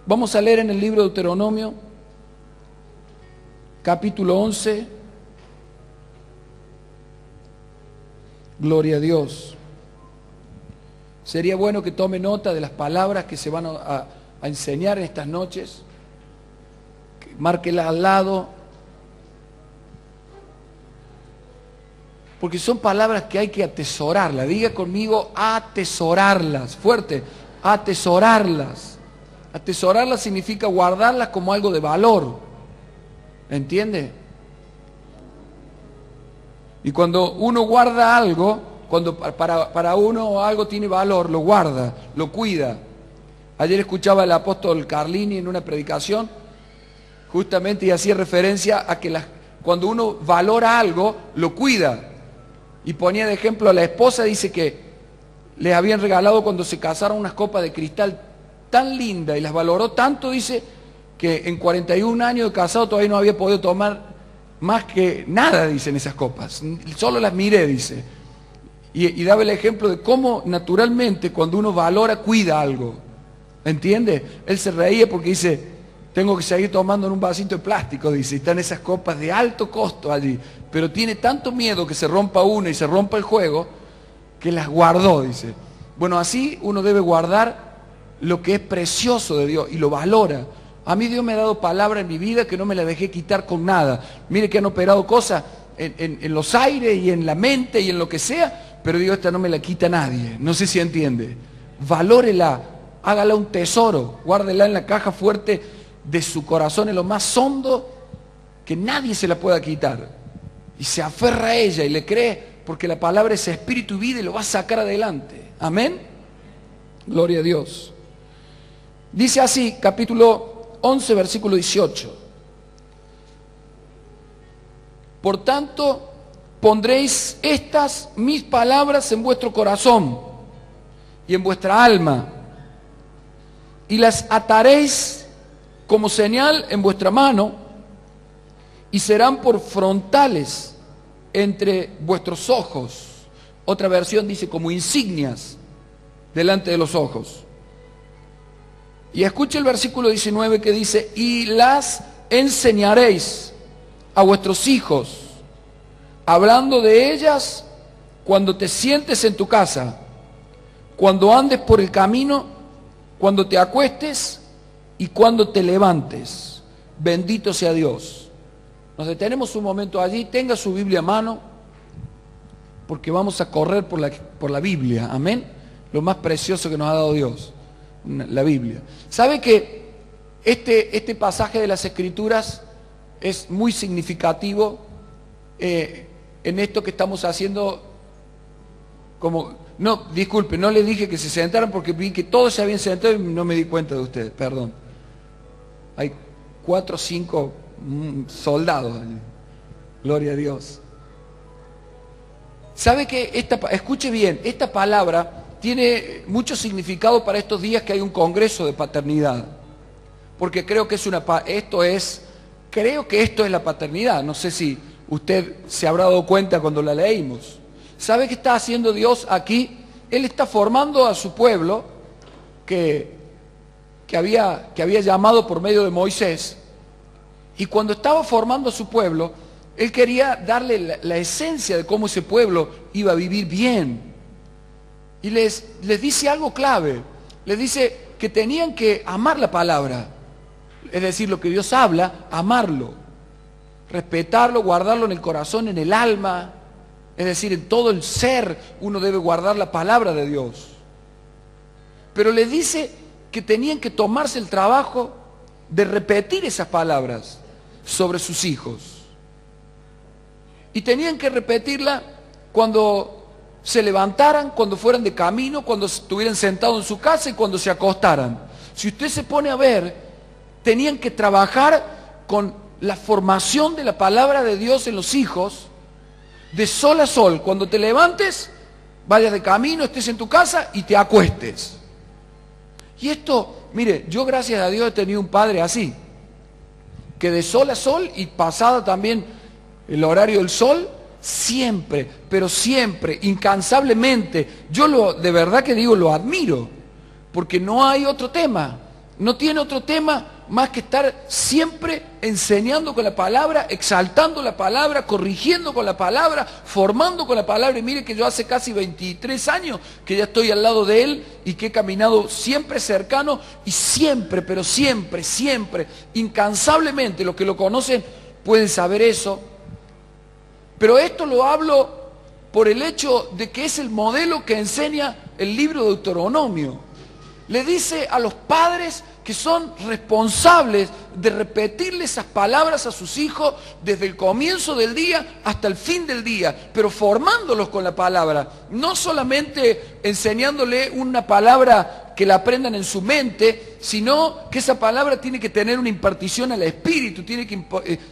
Vamos a leer en el libro de Deuteronomio, capítulo 11. Gloria a Dios. Sería bueno que tome nota de las palabras que se van a enseñar en estas noches. Márquelas al lado. Porque son palabras que hay que atesorarlas. Diga conmigo, atesorarlas. Fuerte, atesorarlas. Atesorarlas significa guardarlas como algo de valor. ¿Entiende? Y cuando uno guarda algo, cuando para uno algo tiene valor, lo guarda, lo cuida. Ayer escuchaba al apóstol Carlini en una predicación, justamente, y hacía referencia a que cuando uno valora algo, lo cuida. Y ponía de ejemplo a la esposa, dice que le habían regalado cuando se casaron unas copas de cristal tan lindas y las valoró tanto, dice, que en 41 años de casado todavía no había podido tomar más que nada, dicen esas copas. Solo las miré, dice. Y daba el ejemplo de cómo naturalmente cuando uno valora, cuida algo. ¿Entiende? Él se reía porque dice, tengo que seguir tomando en un vasito de plástico, dice, y están esas copas de alto costo allí. Pero tiene tanto miedo que se rompa una y se rompa el juego, que las guardó, dice. Bueno, así uno debe guardar lo que es precioso de Dios y lo valora. A mí Dios me ha dado palabra en mi vida que no me la dejé quitar con nada. Mire que han operado cosas en los aires y en la mente y en lo que sea, pero Dios, esta no me la quita nadie. No sé si entiende. Valórela, hágala un tesoro, guárdela en la caja fuerte de su corazón, en lo más hondo, que nadie se la pueda quitar. Y se aferra a ella y le cree, porque la palabra es espíritu y vida y lo va a sacar adelante. Amén. Gloria a Dios. Dice así, capítulo 11, versículo 18. Por tanto, pondréis estas mis palabras en vuestro corazón y en vuestra alma, y las ataréis como señal en vuestra mano, y serán por frontales entre vuestros ojos. Otra versión dice como insignias delante de los ojos. Y escuche el versículo 19 que dice, y las enseñaréis a vuestros hijos, hablando de ellas cuando te sientes en tu casa, cuando andes por el camino, cuando te acuestes y cuando te levantes. Bendito sea Dios. Nos detenemos un momento allí, tenga su Biblia a mano, porque vamos a correr por la Biblia, amén, lo más precioso que nos ha dado Dios, la Biblia. ¿Sabe que este pasaje de las Escrituras es muy significativo en esto que estamos haciendo? No, disculpe, no le dije que se sentaran porque vi que todos se habían sentado y no me di cuenta de ustedes, perdón. Hay 4 o 5 soldados allí. Gloria a Dios. ¿Sabe que escuche bien, esta palabra tiene mucho significado para estos días que hay un congreso de paternidad? Porque creo que esto es la paternidad. No sé si usted se habrá dado cuenta cuando la leímos. ¿Sabe qué está haciendo Dios aquí? Él está formando a su pueblo que había llamado por medio de Moisés. Y cuando estaba formando a su pueblo, Él quería darle la esencia de cómo ese pueblo iba a vivir bien. Y les dice algo clave. Les dice que tenían que amar la palabra. Es decir, lo que Dios habla, amarlo. Respetarlo, guardarlo en el corazón, en el alma. Es decir, en todo el ser uno debe guardar la palabra de Dios. Pero les dice que tenían que tomarse el trabajo de repetir esas palabras sobre sus hijos. Y tenían que repetirla cuando se levantaran, cuando fueran de camino, cuando estuvieran sentados en su casa y cuando se acostaran. Si usted se pone a ver, tenían que trabajar con la formación de la palabra de Dios en los hijos, de sol a sol. Cuando te levantes, vayas de camino, estés en tu casa y te acuestes. Y esto, mire, yo gracias a Dios he tenido un padre así, que de sol a sol y pasada también el horario del sol, siempre, pero siempre, incansablemente, de verdad que digo, lo admiro, porque no hay otro tema. no tiene otro tema más que estar siempre enseñando con la palabra, exaltando la palabra, corrigiendo con la palabra, formando con la palabra. Y mire que yo hace casi 23 años que ya estoy al lado de él y que he caminado siempre cercano y siempre, pero siempre, siempre, incansablemente, los que lo conocen pueden saber eso. Pero esto lo hablo por el hecho de que es el modelo que enseña el libro de Deuteronomio. Le dice a los padres que son responsables de repetirle esas palabras a sus hijos desde el comienzo del día hasta el fin del día, pero formándolos con la palabra, no solamente enseñándole una palabra que la aprendan en su mente, sino que esa palabra tiene que tener una impartición al espíritu, tiene que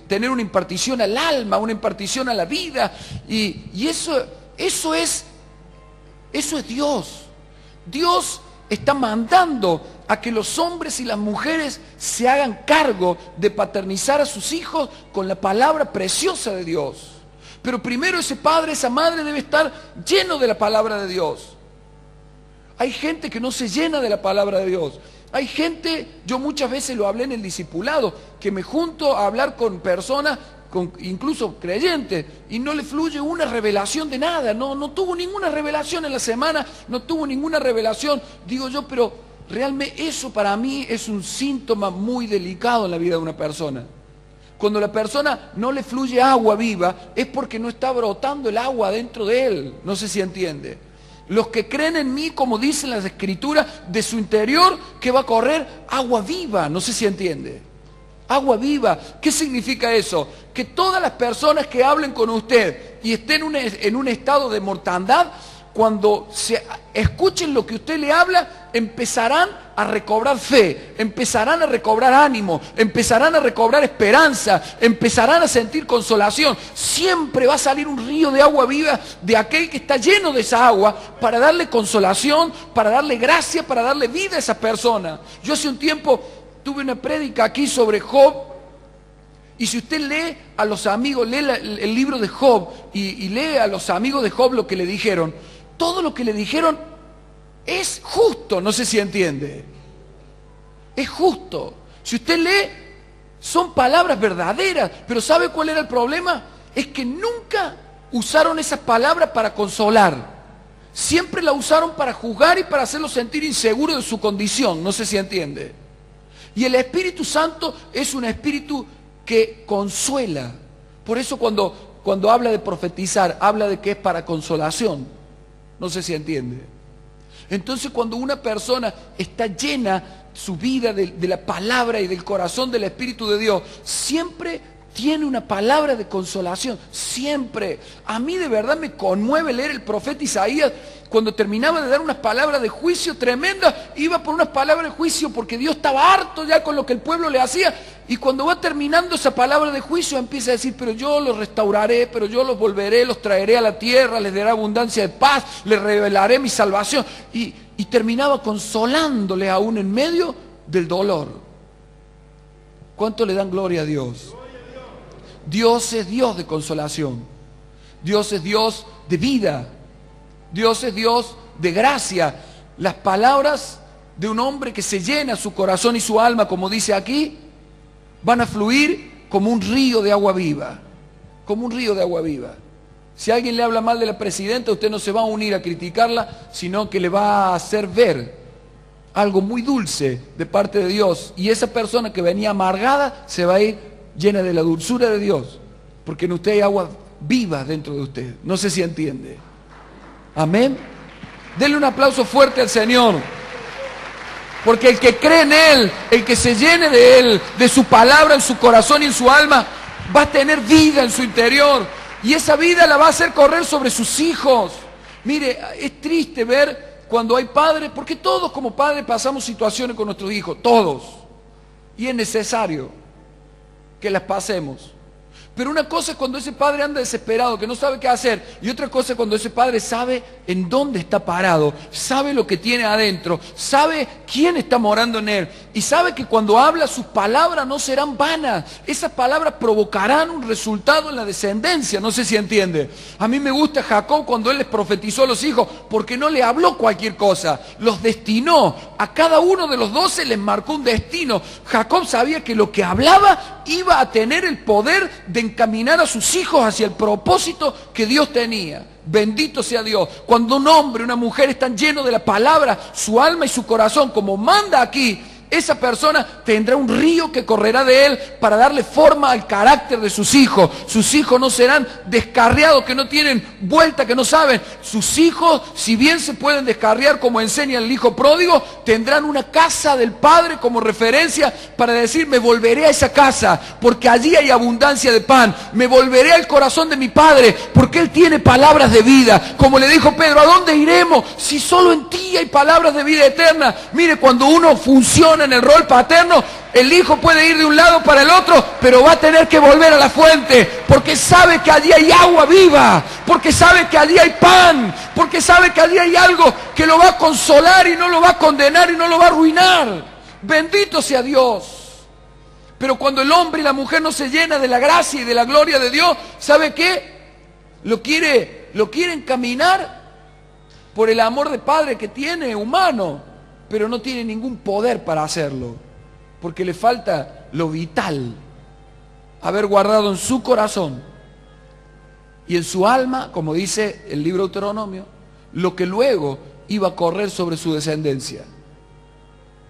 tener una impartición al alma, una impartición a la vida, y eso es Dios. Dios está mandando a que los hombres y las mujeres se hagan cargo de paternizar a sus hijos con la palabra preciosa de Dios. Pero primero ese padre, esa madre debe estar lleno de la palabra de Dios. Hay gente que no se llena de la palabra de Dios. Hay gente, yo muchas veces lo hablé en el discipulado, que me junto a hablar con personas, incluso creyentes, y no le fluye una revelación de nada, no tuvo ninguna revelación en la semana, no tuvo ninguna revelación. Digo yo, pero realmente eso para mí es un síntoma muy delicado en la vida de una persona. Cuando la persona no le fluye agua viva, es porque no está brotando el agua dentro de él. No sé si entiende. Los que creen en mí, como dicen las escrituras, de su interior que va a correr agua viva. No sé si entiende. Agua viva. ¿Qué significa eso? Que todas las personas que hablen con usted y estén en un estado de mortandad, cuando escuchen lo que usted le habla, empezarán a recobrar fe, empezarán a recobrar ánimo, empezarán a recobrar esperanza, empezarán a sentir consolación. Siempre va a salir un río de agua viva de aquel que está lleno de esa agua para darle consolación, para darle gracia, para darle vida a esa persona. Yo hace un tiempo tuve una prédica aquí sobre Job, y si usted lee a los amigos, lee el libro de Job y lee a los amigos de Job lo que le dijeron, todo lo que le dijeron es justo, no sé si entiende. Es justo. Si usted lee, son palabras verdaderas, pero ¿sabe cuál era el problema? Es que nunca usaron esas palabras para consolar. Siempre la usaron para juzgar y para hacerlo sentir inseguro de su condición, no sé si entiende. Y el Espíritu Santo es un espíritu que consuela. Por eso cuando habla de profetizar, habla de que es para consolación. No sé si entiende. Entonces cuando una persona está llena su vida de la palabra y del corazón del Espíritu de Dios, siempre tiene una palabra de consolación, siempre. A mí de verdad me conmueve leer el profeta Isaías. Cuando terminaba de dar unas palabras de juicio tremendas, iba por unas palabras de juicio porque Dios estaba harto ya con lo que el pueblo le hacía. Y cuando va terminando esa palabra de juicio, empieza a decir, pero yo los restauraré, pero yo los volveré, los traeré a la tierra, les daré abundancia de paz, les revelaré mi salvación. Y terminaba consolándole aún en medio del dolor. ¿Cuánto le dan gloria a Dios? Dios es Dios de consolación. Dios es Dios de vida. Dios es Dios de gracia. Las palabras de un hombre que se llena su corazón y su alma, como dice aquí, van a fluir como un río de agua viva. Como un río de agua viva. Si alguien le habla mal de la presidenta, usted no se va a unir a criticarla, sino que le va a hacer ver algo muy dulce de parte de Dios. Y esa persona que venía amargada se va a ir llena de la dulzura de Dios, porque en usted hay agua viva dentro de usted. No sé si entiende. Amén. Denle un aplauso fuerte al Señor, porque el que cree en Él, el que se llene de Él, de su palabra en su corazón y en su alma, va a tener vida en su interior, y esa vida la va a hacer correr sobre sus hijos. Mire, es triste ver cuando hay padres, porque todos como padres pasamos situaciones con nuestros hijos, todos, y es necesario que las pasemos. Pero una cosa es cuando ese padre anda desesperado, que no sabe qué hacer, y otra cosa es cuando ese padre sabe en dónde está parado, sabe lo que tiene adentro, sabe quién está morando en él, y sabe que cuando habla sus palabras no serán vanas, esas palabras provocarán un resultado en la descendencia, no sé si entiende. A mí me gusta Jacob cuando él les profetizó a los hijos, porque no le habló cualquier cosa, los destinó, a cada uno de los 12 les marcó un destino. Jacob sabía que lo que hablaba iba a tener el poder de encaminar a sus hijos hacia el propósito que Dios tenía. Bendito sea Dios. Cuando un hombre, una mujer están llenos de la palabra, su alma y su corazón, como manda aquí, esa persona tendrá un río que correrá de él para darle forma al carácter de sus hijos. Sus hijos no serán descarriados, que no tienen vuelta, que no saben. Sus hijos, si bien se pueden descarriar como enseña el hijo pródigo, tendrán una casa del Padre como referencia para decir: me volveré a esa casa porque allí hay abundancia de pan. Me volveré al corazón de mi Padre porque Él tiene palabras de vida. Como le dijo Pedro: ¿a dónde iremos si solo en ti hay palabras de vida eterna? Mire, cuando uno funciona en el rol paterno, el hijo puede ir de un lado para el otro, pero va a tener que volver a la fuente, porque sabe que allí hay agua viva, porque sabe que allí hay pan, porque sabe que allí hay algo que lo va a consolar y no lo va a condenar y no lo va a arruinar. Bendito sea Dios. Pero cuando el hombre y la mujer no se llenan de la gracia y de la gloria de Dios, ¿sabe qué? Lo quiere encaminar por el amor de padre que tiene, humano, pero no tiene ningún poder para hacerlo, porque le falta lo vital, haber guardado en su corazón y en su alma, como dice el libro Deuteronomio, lo que luego iba a correr sobre su descendencia.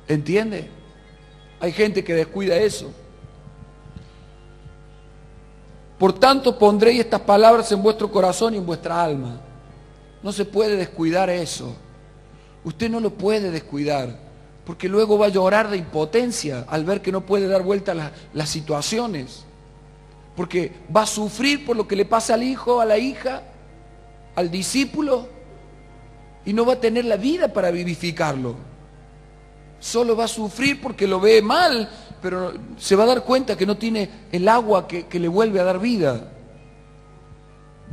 ¿Entiende? Hay gente que descuida eso. Por tanto, pondréis estas palabras en vuestro corazón y en vuestra alma. No se puede descuidar eso. Usted no lo puede descuidar, porque luego va a llorar de impotencia al ver que no puede dar vuelta a las situaciones. Porque va a sufrir por lo que le pasa al hijo, a la hija, al discípulo, y no va a tener la vida para vivificarlo. Solo va a sufrir porque lo ve mal, pero se va a dar cuenta que no tiene el agua que le vuelve a dar vida.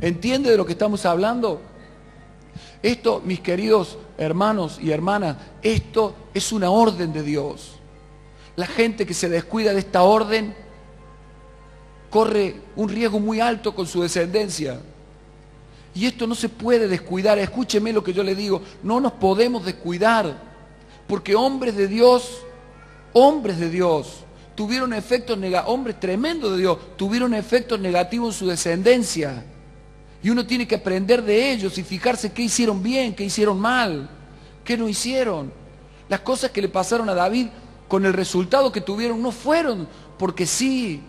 ¿Entiende de lo que estamos hablando? Esto, mis queridos hermanos y hermanas, esto es una orden de Dios. La gente que se descuida de esta orden corre un riesgo muy alto con su descendencia. Y esto no se puede descuidar. Escúcheme lo que yo le digo, no nos podemos descuidar, porque hombres de Dios, tuvieron efectos negativos, hombres tremendos de Dios, tuvieron efectos negativos en su descendencia. Y uno tiene que aprender de ellos y fijarse qué hicieron bien, qué hicieron mal, qué no hicieron. Las cosas que le pasaron a David con el resultado que tuvieron no fueron porque sí,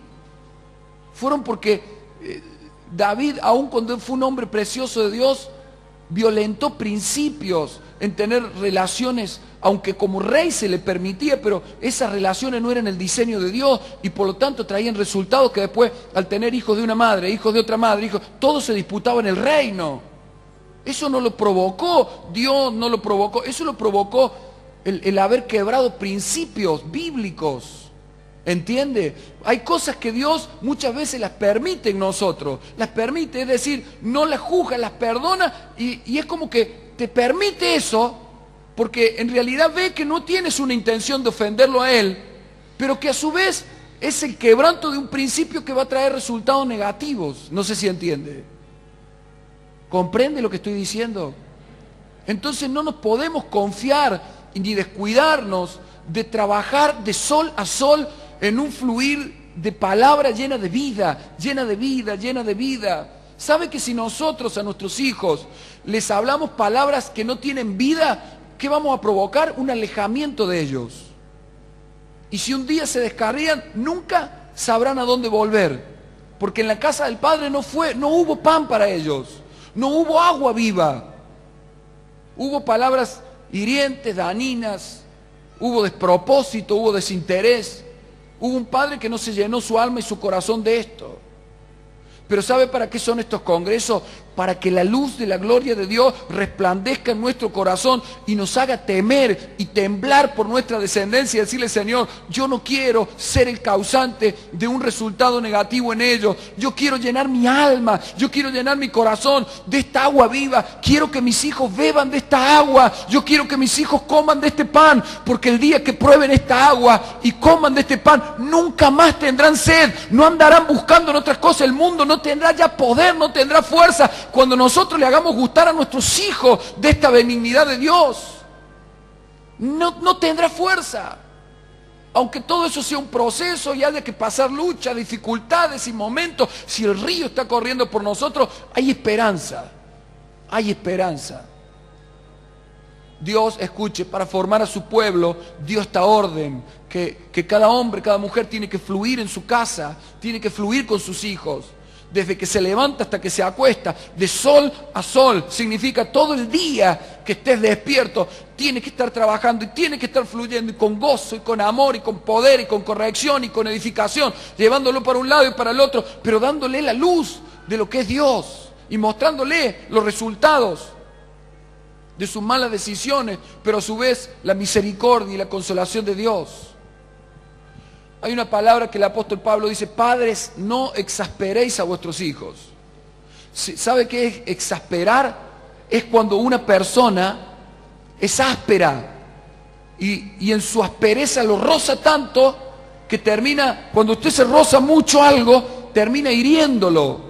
fueron porque David, aun cuando fue un hombre precioso de Dios, violentó principios en tener relaciones, aunque como rey se le permitía, pero esas relaciones no eran el diseño de Dios y por lo tanto traían resultados que después, al tener hijos de una madre, hijos de otra madre, todos se disputaban el reino. Eso no lo provocó, Dios no lo provocó, eso lo provocó el haber quebrado principios bíblicos. ¿Entiende? Hay cosas que Dios muchas veces las permite en nosotros, las permite, es decir, no las juzga, las perdona y es como que te permite eso porque en realidad ve que no tienes una intención de ofenderlo a Él, pero que a su vez es el quebranto de un principio que va a traer resultados negativos. No sé si entiende. ¿Comprende lo que estoy diciendo? Entonces no nos podemos confiar ni descuidarnos de trabajar de sol a sol en un fluir de palabra llena de vida, llena de vida, llena de vida. ¿Sabe que si nosotros a nuestros hijos les hablamos palabras que no tienen vida, ¿qué vamos a provocar? Un alejamiento de ellos. Y si un día se descarrían, nunca sabrán a dónde volver. Porque en la casa del Padre no hubo pan para ellos, no hubo agua viva. Hubo palabras hirientes, dañinas, hubo despropósito, hubo desinterés. Hubo un padre que no se llenó su alma y su corazón de esto. Pero ¿sabe para qué son estos congresos? para que la luz de la gloria de Dios resplandezca en nuestro corazón y nos haga temer y temblar por nuestra descendencia y decirle, Señor, yo no quiero ser el causante de un resultado negativo en ellos. Yo quiero llenar mi alma, yo quiero llenar mi corazón de esta agua viva. Quiero que mis hijos beban de esta agua. Yo quiero que mis hijos coman de este pan, porque el día que prueben esta agua y coman de este pan, nunca más tendrán sed, no andarán buscando en otras cosas. El mundo no tendrá ya poder, no tendrá fuerza cuando nosotros le hagamos gustar a nuestros hijos de esta benignidad de Dios. No tendrá fuerza. Aunque todo eso sea un proceso y haya que pasar luchas, dificultades y momentos, si el río está corriendo por nosotros, hay esperanza. Hay esperanza. Dios, escuche, para formar a su pueblo, dio esta orden, que cada hombre, cada mujer tiene que fluir en su casa, tiene que fluir con sus hijos, desde que se levanta hasta que se acuesta, de sol a sol, significa todo el día que estés despierto, tiene que estar trabajando y tiene que estar fluyendo, y con gozo, y con amor, y con poder, y con corrección, y con edificación, llevándolo para un lado y para el otro, pero dándole la luz de lo que es Dios, y mostrándole los resultados de sus malas decisiones, pero a su vez la misericordia y la consolación de Dios. Hay una palabra que el apóstol Pablo dice: padres, no exasperéis a vuestros hijos. ¿Sabe qué es exasperar? Es cuando una persona es áspera y en su aspereza lo roza tanto que termina, cuando usted se roza mucho algo, termina hiriéndolo.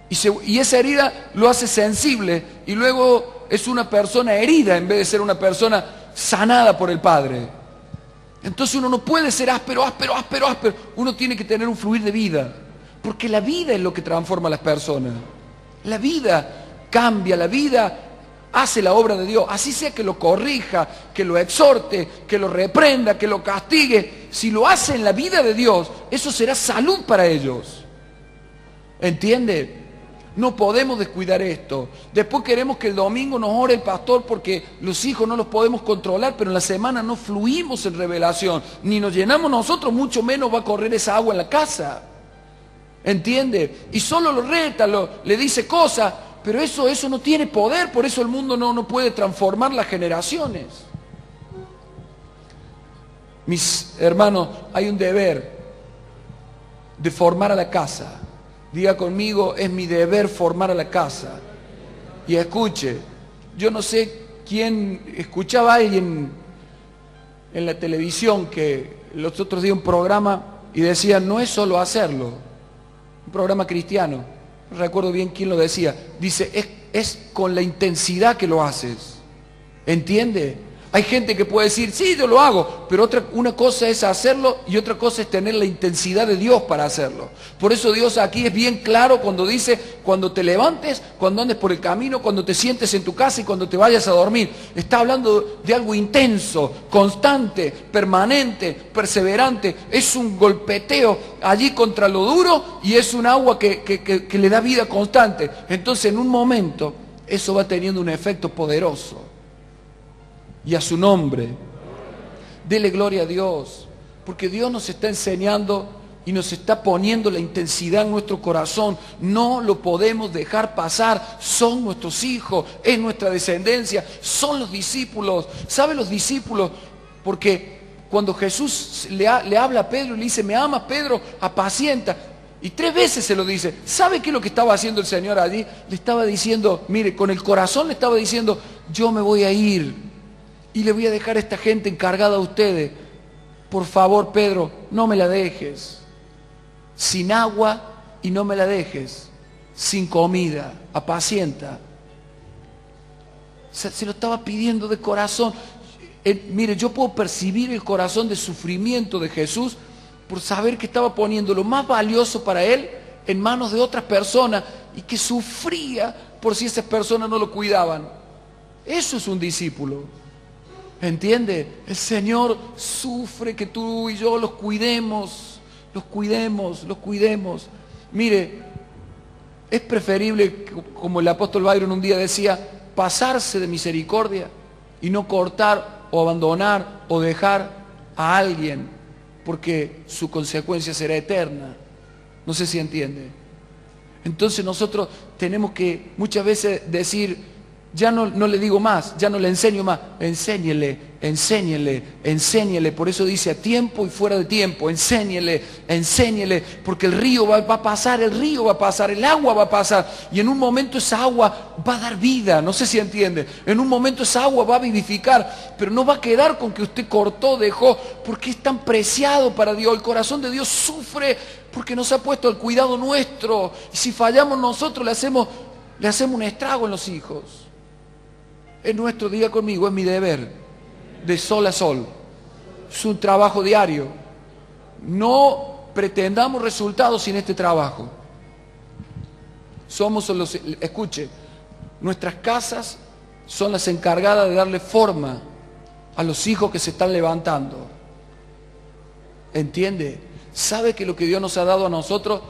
Y esa herida lo hace sensible y luego es una persona herida en vez de ser una persona sanada por el Padre. Entonces uno no puede ser áspero. Uno tiene que tener un fluir de vida, porque la vida es lo que transforma a las personas. La vida cambia, la vida hace la obra de Dios, así sea que lo corrija, que lo exhorte, que lo reprenda, que lo castigue. Si lo hace en la vida de Dios, eso será salud para ellos. ¿Entiende? No podemos descuidar esto. Después queremos que el domingo nos ore el pastor porque los hijos no los podemos controlar, pero en la semana no fluimos en revelación, ni nos llenamos nosotros, mucho menos va a correr esa agua en la casa. ¿Entiende? Y solo lo reta, le dice cosas, pero eso no tiene poder, por eso el mundo no puede transformar las generaciones. Mis hermanos, hay un deber de formar a la casa. Diga conmigo: es mi deber formar a la casa. Y escuche, yo no sé quién, escuchaba a alguien en la televisión que los otros días un programa y decía: no es solo hacerlo, un programa cristiano, no recuerdo bien quién lo decía, dice, es con la intensidad que lo haces. ¿Entiende? Hay gente que puede decir: sí, yo lo hago, pero una cosa es hacerlo y otra cosa es tener la intensidad de Dios para hacerlo. Por eso Dios aquí es bien claro cuando dice: cuando te levantes, cuando andes por el camino, cuando te sientes en tu casa y cuando te vayas a dormir. Está hablando de algo intenso, constante, permanente, perseverante. Es un golpeteo allí contra lo duro y es un agua que le da vida constante. Entonces en un momento eso va teniendo un efecto poderoso. Y a su nombre, dele gloria a Dios, porque Dios nos está enseñando y nos está poniendo la intensidad en nuestro corazón. No lo podemos dejar pasar. Son nuestros hijos, es nuestra descendencia, son los discípulos. ¿Sabe los discípulos? Porque cuando Jesús le habla a Pedro y le dice: me amas, Pedro, apacienta. Y 3 veces se lo dice. ¿Sabe qué es lo que estaba haciendo el Señor allí? Le estaba diciendo, mire, con el corazón le estaba diciendo: yo me voy a ir y le voy a dejar a esta gente encargada a ustedes. Por favor, Pedro, no me la dejes sin agua y no me la dejes sin comida. Apacienta. Se lo estaba pidiendo de corazón. Mire, yo puedo percibir el corazón de sufrimiento de Jesús por saber que estaba poniendo lo más valioso para él en manos de otras personas y que sufría por si esas personas no lo cuidaban. Eso es un discípulo. ¿Entiende? El Señor sufre que tú y yo los cuidemos. Mire, es preferible, como el apóstol Byron un día decía, pasarse de misericordia y no cortar o abandonar o dejar a alguien, porque su consecuencia será eterna. No sé si entiende. Entonces nosotros tenemos que muchas veces decir, ya no le digo más, ya no le enseño más, enséñele, enséñele, enséñele. Por eso dice a tiempo y fuera de tiempo, enséñele, enséñele, porque el río va a pasar, el río va a pasar, el agua va a pasar, y en un momento esa agua va a dar vida, no sé si entiende, en un momento esa agua va a vivificar, pero no va a quedar con que usted cortó, dejó, porque es tan preciado para Dios. El corazón de Dios sufre porque nos ha puesto al cuidado nuestro, y si fallamos nosotros le hacemos un estrago en los hijos. Es nuestro, diga conmigo, es mi deber, de sol a sol. Es un trabajo diario. No pretendamos resultados sin este trabajo. Escuche, nuestras casas son las encargadas de darle forma a los hijos que se están levantando. ¿Entiende? ¿Sabe que lo que Dios nos ha dado a nosotros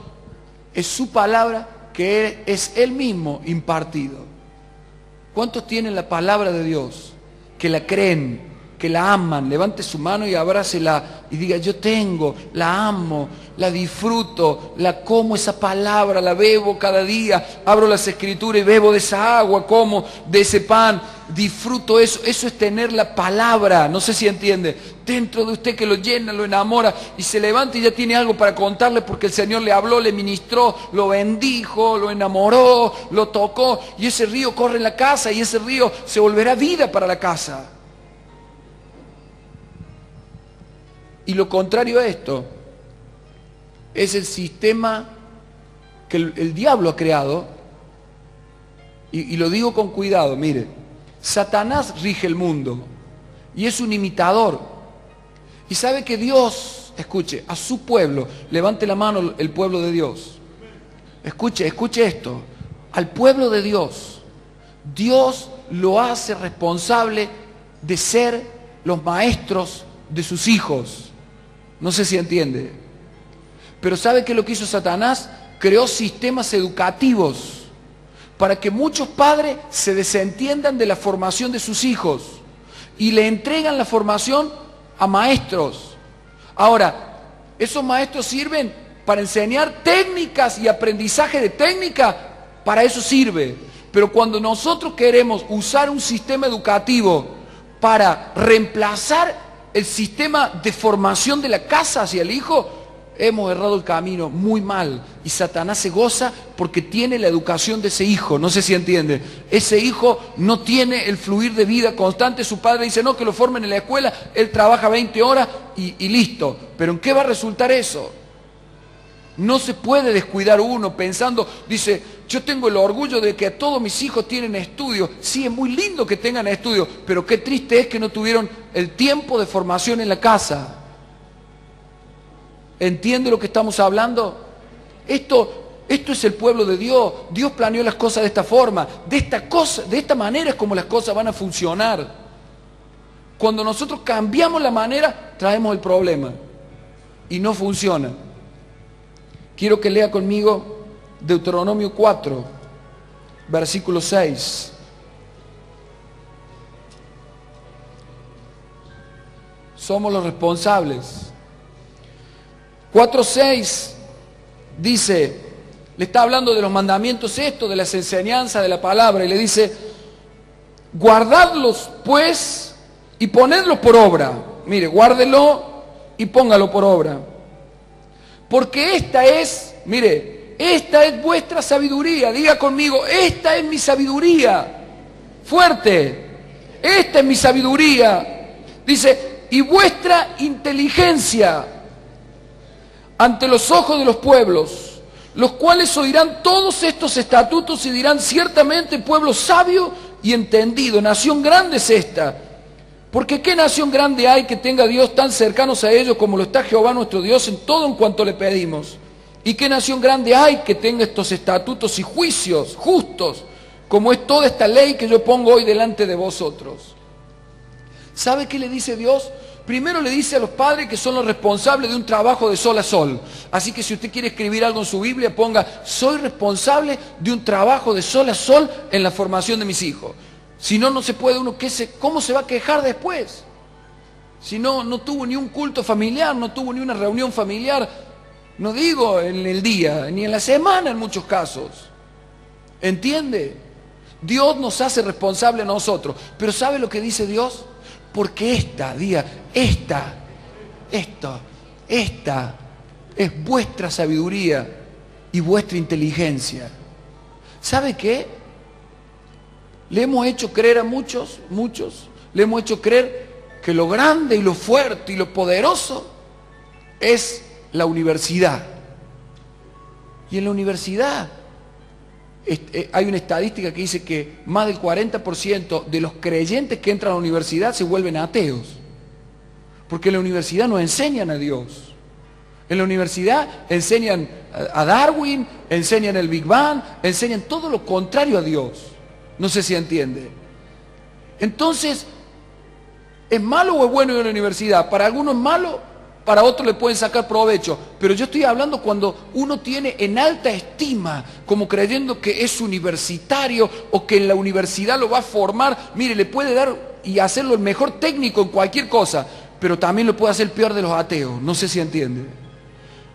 es su palabra, que es Él mismo impartido? ¿Cuántos tienen la palabra de Dios? Que la creen, que la aman. Levante su mano y abrácela y diga, yo tengo, la amo, la disfruto, la como esa palabra, la bebo cada día, abro las escrituras y bebo de esa agua, como de ese pan, disfruto eso. Eso es tener la palabra, no sé si entiende, dentro de usted, que lo llena, lo enamora, y se levanta y ya tiene algo para contarle porque el Señor le habló, le ministró, lo bendijo, lo enamoró, lo tocó, y ese río corre en la casa y ese río se volverá vida para la casa. Y lo contrario a esto es el sistema que el diablo ha creado, y lo digo con cuidado. Mire, Satanás rige el mundo y es un imitador, y sabe que Dios, escuche, a su pueblo, levante la mano el pueblo de Dios, escuche esto, al pueblo de Dios, Dios lo hace responsable de ser los maestros de sus hijos. No sé si entiende. Pero ¿sabe qué es lo que hizo Satanás? Creó sistemas educativos para que muchos padres se desentiendan de la formación de sus hijos y le entregan la formación a maestros. Ahora, esos maestros sirven para enseñar técnicas y aprendizaje de técnica, para eso sirve. Pero cuando nosotros queremos usar un sistema educativo para reemplazar el sistema de formación de la casa hacia el hijo, hemos errado el camino muy mal, y Satanás se goza porque tiene la educación de ese hijo. No sé si entiende. Ese hijo no tiene el fluir de vida constante. Su padre dice, no, que lo formen en la escuela, él trabaja 20 horas y listo. ¿Pero en qué va a resultar eso? No se puede descuidar uno pensando, dice, yo tengo el orgullo de que todos mis hijos tienen estudios. Sí, es muy lindo que tengan estudios, pero qué triste es que no tuvieron el tiempo de formación en la casa. ¿Entiende lo que estamos hablando? Esto es el pueblo de Dios. Dios planeó las cosas de esta forma. De esta manera es como las cosas van a funcionar. Cuando nosotros cambiamos la manera, traemos el problema y no funciona. Quiero que lea conmigo Deuteronomio 4, versículo 6. Somos los responsables. 4:6 dice, le está hablando de los mandamientos de las enseñanzas de la palabra, y le dice, guardadlos pues y ponedlos por obra. Mire, guárdelo y póngalo por obra. Porque esta es vuestra sabiduría. Diga conmigo, esta es mi sabiduría. Fuerte, esta es mi sabiduría. Dice, y vuestra inteligencia ante los ojos de los pueblos, los cuales oirán todos estos estatutos y dirán, ciertamente pueblo sabio y entendido, nación grande es esta. Porque ¿qué nación grande hay que tenga a Dios tan cercanos a ellos como lo está Jehová nuestro Dios en todo en cuanto le pedimos? ¿Y qué nación grande hay que tenga estos estatutos y juicios justos como es toda esta ley que yo pongo hoy delante de vosotros? ¿Sabe qué le dice Dios? Primero le dice a los padres que son los responsables de un trabajo de sol a sol. Así que si usted quiere escribir algo en su Biblia, ponga, soy responsable de un trabajo de sol a sol en la formación de mis hijos. Si no, no se puede uno, ¿cómo se va a quejar después? Si no tuvo ni un culto familiar, no tuvo ni una reunión familiar, No digo en el día, ni en la semana en muchos casos. ¿Entiende? Dios nos hace responsable a nosotros. Pero ¿sabe lo que dice Dios? Porque esta es vuestra sabiduría y vuestra inteligencia. ¿Sabe qué? Le hemos hecho creer a muchos, le hemos hecho creer que lo grande y lo fuerte y lo poderoso es la universidad. Y en la universidad hay una estadística que dice que más del 40% de los creyentes que entran a la universidad se vuelven ateos. Porque en la universidad no enseñan a Dios. En la universidad enseñan a Darwin, enseñan el Big Bang, enseñan todo lo contrario a Dios. No sé si entiende. Entonces, ¿es malo o es bueno ir a la universidad? Para algunos es malo, para otros le pueden sacar provecho. Pero yo estoy hablando cuando uno tiene en alta estima, como creyendo que es universitario o que en la universidad lo va a formar. Mire, le puede dar y hacerlo el mejor técnico en cualquier cosa, pero también lo puede hacer el peor de los ateos. No sé si entiende.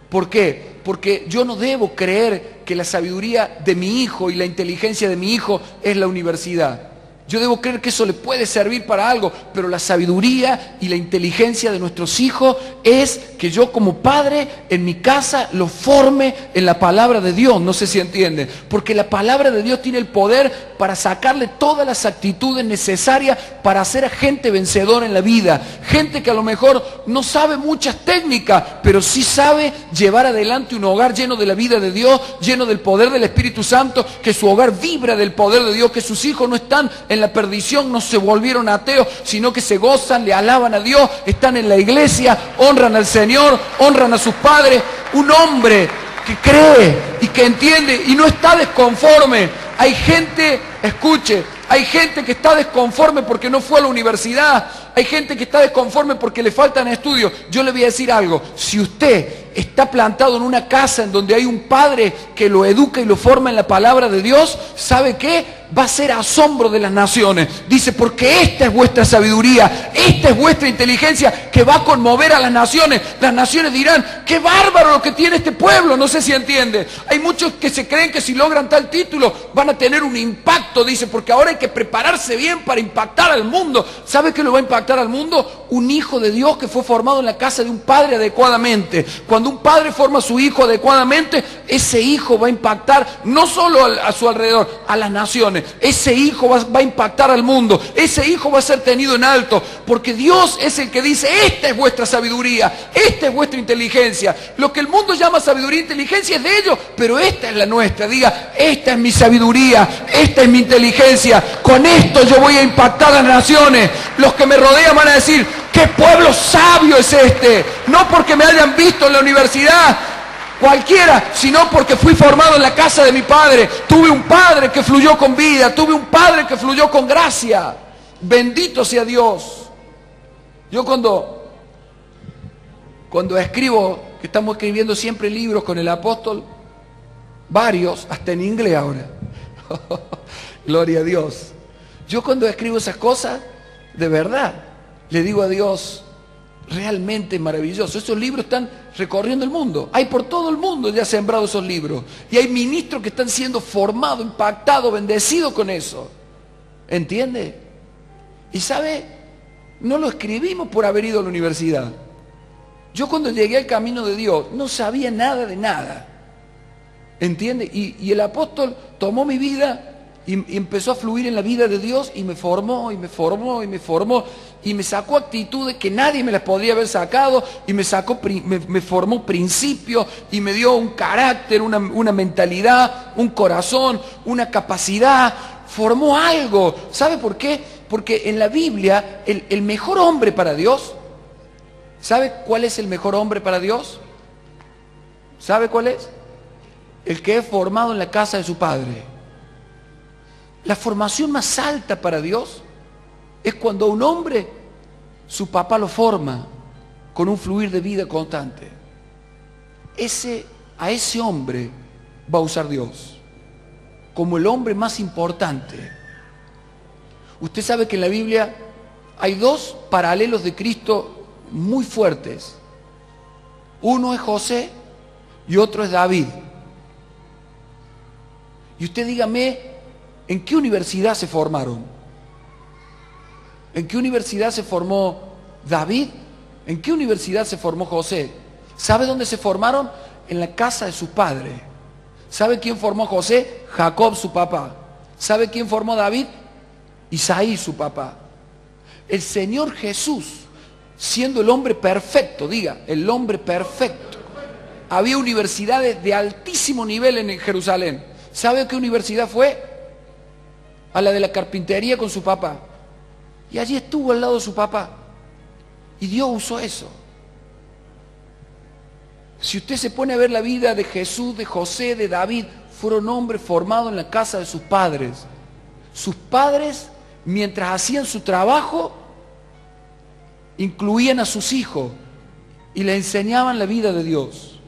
¿Por qué? Porque yo no debo creer que la sabiduría de mi hijo y la inteligencia de mi hijo es la universidad. Yo debo creer que eso le puede servir para algo, pero la sabiduría y la inteligencia de nuestros hijos es que yo como padre en mi casa los forme en la palabra de Dios. No sé si entienden, porque la palabra de Dios tiene el poder para sacarle todas las actitudes necesarias para hacer a gente vencedora en la vida. Gente que a lo mejor no sabe muchas técnicas, pero sí sabe llevar adelante un hogar lleno de la vida de Dios, lleno del poder del Espíritu Santo, que su hogar vibra del poder de Dios, que sus hijos no están en la perdición, no se volvieron ateos, sino que se gozan, le alaban a Dios, están en la iglesia, honran al Señor, honran a sus padres. Un hombre que cree y que entiende y no está desconforme. Hay gente, escuche, hay gente que está desconforme porque no fue a la universidad. Hay gente que está desconforme porque le faltan estudios. Yo le voy a decir algo. Si usted está plantado en una casa en donde hay un padre que lo educa y lo forma en la palabra de Dios, ¿sabe qué? Va a ser asombro de las naciones. Dice, porque esta es vuestra sabiduría, esta es vuestra inteligencia que va a conmover a las naciones. Las naciones dirán, qué bárbaro lo que tiene este pueblo. No sé si entiende. Hay muchos que se creen que si logran tal título van a tener un impacto. Dice, porque ahora hay que prepararse bien para impactar al mundo. ¿Sabe qué lo va a impactar al mundo? Un hijo de Dios que fue formado en la casa de un padre adecuadamente. Cuando un padre forma a su hijo adecuadamente, ese hijo va a impactar no solo a su alrededor, a las naciones. Ese hijo va a impactar al mundo. Ese hijo va a ser tenido en alto, porque Dios es el que dice, esta es vuestra sabiduría, esta es vuestra inteligencia. Lo que el mundo llama sabiduría e inteligencia es de ellos, pero esta es la nuestra. Diga, esta es mi sabiduría, esta es mi inteligencia. Con esto yo voy a impactar a las naciones. Los que me rodean van a decir, qué pueblo sabio es este. No porque me hayan visto en la universidad cualquiera, sino porque fui formado en la casa de mi padre. Tuve un padre que fluyó con vida, tuve un padre que fluyó con gracia. Bendito sea Dios. Yo cuando escribo, que estamos escribiendo siempre libros con el apóstol, varios, hasta en inglés ahora. Gloria a Dios. Yo cuando escribo esas cosas, de verdad, le digo a Dios, realmente maravilloso. Esos libros están recorriendo el mundo. Hay por todo el mundo ya sembrado esos libros. Y hay ministros que están siendo formados, impactados, bendecidos con eso. ¿Entiende? Y ¿sabe? No lo escribimos por haber ido a la universidad. Yo cuando llegué al camino de Dios no sabía nada de nada. ¿Entiende? Y el apóstol tomó mi vida y empezó a fluir en la vida de Dios y me formó, y me formó, y me formó, y me sacó actitudes que nadie me las podría haber sacado, y me formó principios, y me dio un carácter, una mentalidad, un corazón, una capacidad, formó algo. ¿Sabe por qué? Porque en la Biblia el mejor hombre para Dios, ¿sabe cuál es el mejor hombre para Dios? ¿Sabe cuál es? El que es formado en la casa de su padre. La formación más alta para Dios es cuando a un hombre su papá lo forma con un fluir de vida constante. A ese hombre va a usar Dios como el hombre más importante. Usted sabe que en la Biblia hay dos paralelos de Cristo muy fuertes. Uno es José y otro es David. Y usted dígame, ¿en qué universidad se formaron? ¿En qué universidad se formó David? ¿En qué universidad se formó José? ¿Sabe dónde se formaron? En la casa de su padre. ¿Sabe quién formó a José? Jacob, su papá. ¿Sabe quién formó a David? Isaí, su papá. El Señor Jesús, siendo el hombre perfecto, diga, el hombre perfecto. Había universidades de altísimo nivel en Jerusalén. ¿Sabe a qué universidad fue? A la de la carpintería con su papá. Y allí estuvo al lado de su papá. Y Dios usó eso. Si usted se pone a ver la vida de Jesús, de José, de David, fueron hombres formados en la casa de sus padres. Sus padres, mientras hacían su trabajo, incluían a sus hijos y les enseñaban la vida de Dios.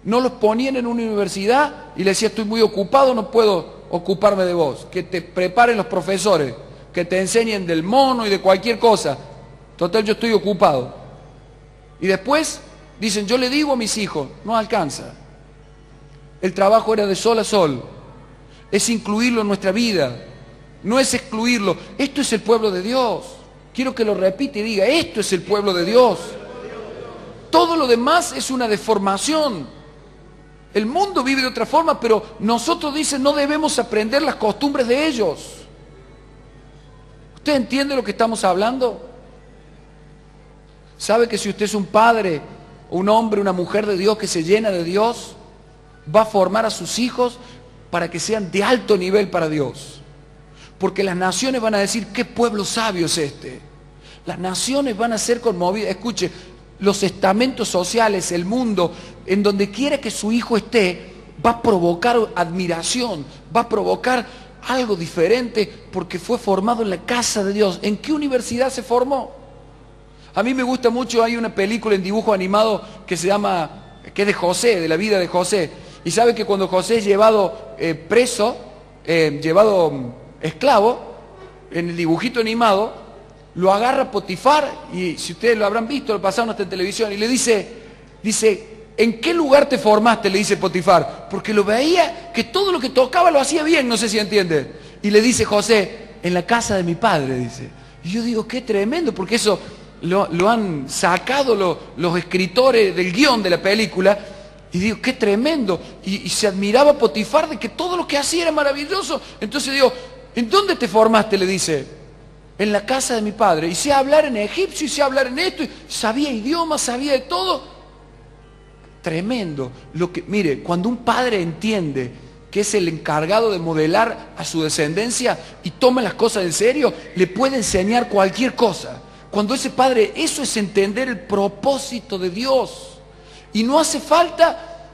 No los ponían en una universidad y les decía, estoy muy ocupado, no puedo ocuparme de vos. Que te preparen los profesores, que te enseñen del mono y de cualquier cosa. Total, yo estoy ocupado. Y después dicen, yo le digo a mis hijos, no alcanza. El trabajo era de sol a sol. Es incluirlo en nuestra vida. No es excluirlo. Esto es el pueblo de Dios. Quiero que lo repita y diga, esto es el pueblo de Dios. Todo lo demás es una deformación. El mundo vive de otra forma, pero nosotros, dicen, no debemos aprender las costumbres de ellos. ¿Usted entiende lo que estamos hablando? ¿Sabe que si usted es un padre, un hombre, una mujer de Dios que se llena de Dios, va a formar a sus hijos para que sean de alto nivel para Dios? Porque las naciones van a decir, ¿qué pueblo sabio es este? Las naciones van a ser conmovidas. Escuche, los estamentos sociales, el mundo, en donde quiera que su hijo esté, va a provocar admiración, va a provocar algo diferente porque fue formado en la casa de Dios. ¿En qué universidad se formó? A mí me gusta mucho, hay una película en dibujo animado que se llama, que es de José, de la vida de José. Y sabe que cuando José es llevado preso, llevado esclavo, en el dibujito animado, lo agarra Potifar, y si ustedes lo habrán visto, lo pasaron hasta en televisión, y le dice, ¿en qué lugar te formaste? Le dice Potifar, porque lo veía que todo lo que tocaba lo hacía bien, no sé si entiende. Y le dice José, en la casa de mi padre, dice. Y yo digo, qué tremendo, porque eso lo han sacado los escritores del guión de la película, y digo, qué tremendo. Y se admiraba Potifar de que todo lo que hacía era maravilloso. Entonces digo, ¿en dónde te formaste? Le dice, en la casa de mi padre. Y sé hablar en egipcio, y sé hablar en esto, y sabía idiomas, sabía de todo. Tremendo. Mire, cuando un padre entiende que es el encargado de modelar a su descendencia y toma las cosas en serio, le puede enseñar cualquier cosa. Cuando ese padre, eso es entender el propósito de Dios. Y no hace falta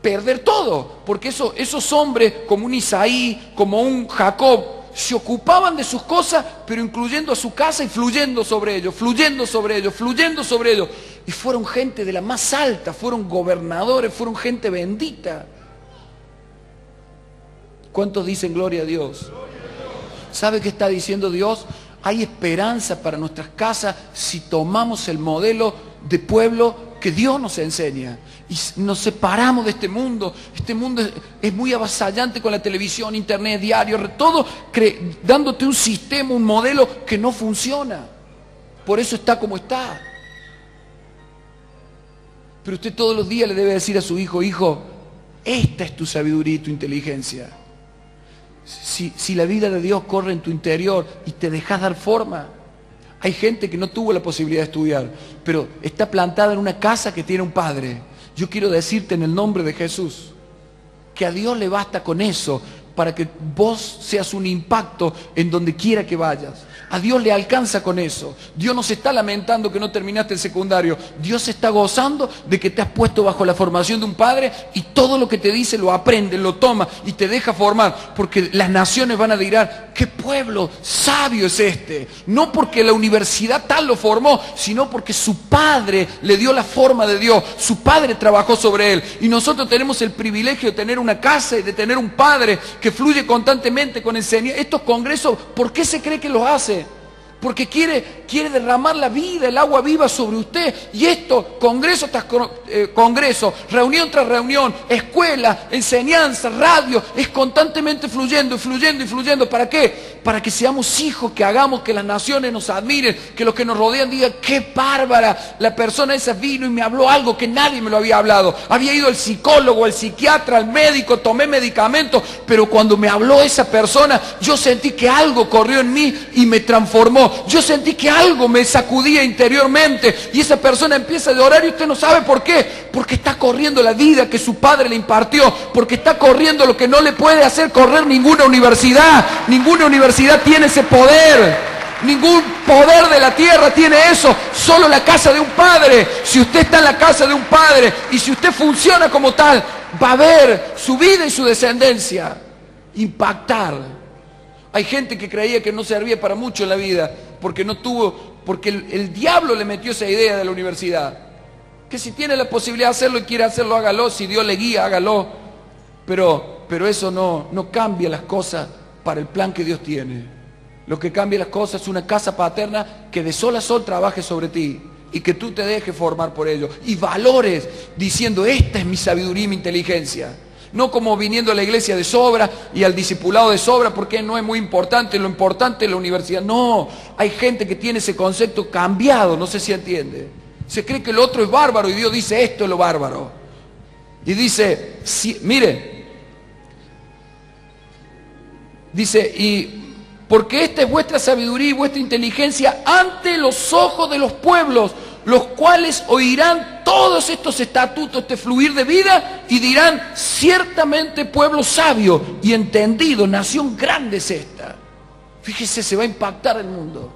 perder todo, porque esos hombres como un Isaí, como un Jacob, se ocupaban de sus cosas, pero incluyendo a su casa y fluyendo sobre ellos, fluyendo sobre ellos, fluyendo sobre ellos. Y fueron gente de la más alta, fueron gobernadores, fueron gente bendita. ¿Cuántos dicen gloria a Dios? ¿Sabe qué está diciendo Dios? Hay esperanza para nuestras casas si tomamos el modelo de pueblo que Dios nos enseña y nos separamos de este mundo. Este mundo es muy avasallante con la televisión, internet, diario, todo dándote un sistema, un modelo que no funciona. Por eso está como está. Pero usted todos los días le debe decir a su hijo, hijo, esta es tu sabiduría y tu inteligencia. Si la vida de Dios corre en tu interior y te dejas dar forma. Hay gente que no tuvo la posibilidad de estudiar, pero está plantada en una casa que tiene un padre. Yo quiero decirte en el nombre de Jesús, que a Dios le basta con eso para que vos seas un impacto en donde quiera que vayas. A Dios le alcanza con eso. Dios no se está lamentando que no terminaste el secundario. Dios se está gozando de que te has puesto bajo la formación de un padre y todo lo que te dice lo aprende, lo toma y te deja formar. Porque las naciones van a decir, ¿qué pueblo sabio es este? No porque la universidad tal lo formó, sino porque su padre le dio la forma de Dios. Su padre trabajó sobre él. Y nosotros tenemos el privilegio de tener una casa y de tener un padre que fluye constantemente con enseñanza. Estos congresos, ¿por qué se cree que los hace? porque quiere derramar la vida, el agua viva sobre usted. Y esto, congreso tras congreso, reunión tras reunión, escuela, enseñanza, radio, es constantemente fluyendo y fluyendo y fluyendo. ¿Para qué? Para que seamos hijos, que hagamos que las naciones nos admiren, que los que nos rodean digan: qué bárbara, la persona esa vino y me habló algo que nadie me lo había hablado. Había ido al psicólogo, al psiquiatra, al médico, tomé medicamentos, pero cuando me habló esa persona, yo sentí que algo corrió en mí y me transformó. Yo sentí que algo me sacudía interiormente, y esa persona empieza a llorar, y usted no sabe por qué, porque está corriendo la vida que su padre le impartió, porque está corriendo lo que no le puede hacer correr ninguna universidad. Ninguna universidad tiene ese poder, ningún poder de la tierra tiene eso, solo la casa de un padre. Si usted está en la casa de un padre y si usted funciona como tal, va a ver su vida y su descendencia impactar. Hay gente que creía que no servía para mucho en la vida porque no tuvo, porque el diablo le metió esa idea de la universidad. Que si tiene la posibilidad de hacerlo y quiere hacerlo, hágalo. Si Dios le guía, hágalo. Pero eso no cambia las cosas para el plan que Dios tiene. Lo que cambia las cosas es una casa paterna que de sol a sol trabaje sobre ti y que tú te dejes formar por ello. Y valores diciendo: esta es mi sabiduría y mi inteligencia. No como viniendo a la iglesia de sobra y al discipulado de sobra, porque no es muy importante, lo importante es la universidad. No, hay gente que tiene ese concepto cambiado, no sé si entiende. Se cree que el otro es bárbaro y Dios dice: esto es lo bárbaro. Y dice, mire, dice: y porque esta es vuestra sabiduría y vuestra inteligencia ante los ojos de los pueblos, los cuales oirán todos estos estatutos, este fluir de vida, y dirán: ciertamente pueblo sabio y entendido, nación grande es esta. Fíjese, se va a impactar el mundo.